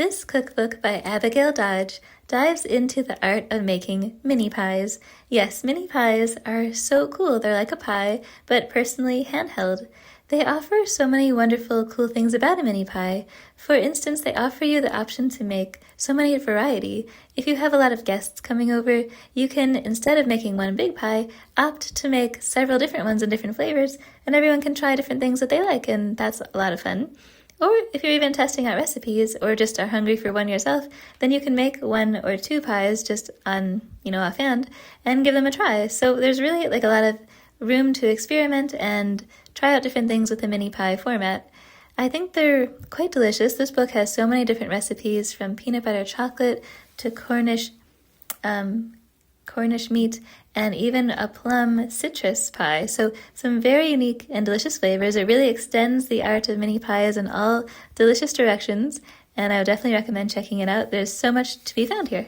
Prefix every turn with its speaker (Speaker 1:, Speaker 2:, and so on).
Speaker 1: This cookbook by Abigail Dodge dives into the art of making mini pies. Yes, mini pies are so cool. They're like a pie, but personally handheld. They offer so many wonderful, cool things about a mini pie. For instance, they offer you the option to make so many variety. If you have a lot of guests coming over, you can, instead of making one big pie, opt to make several different ones in different flavors, and everyone can try different things that they like, and that's a lot of fun. Or if you're even testing out recipes or just are hungry for one yourself, then you can make 1 or 2 pies just on, offhand and give them a try. So there's really a lot of room to experiment and try out different things with the mini pie format. I think they're quite delicious. This book has so many different recipes, from peanut butter chocolate to Cornish meat, and even a plum citrus pie. So some very unique and delicious flavors. It really extends the art of mini pies in all delicious directions, and I would definitely recommend checking it out. There's so much to be found here.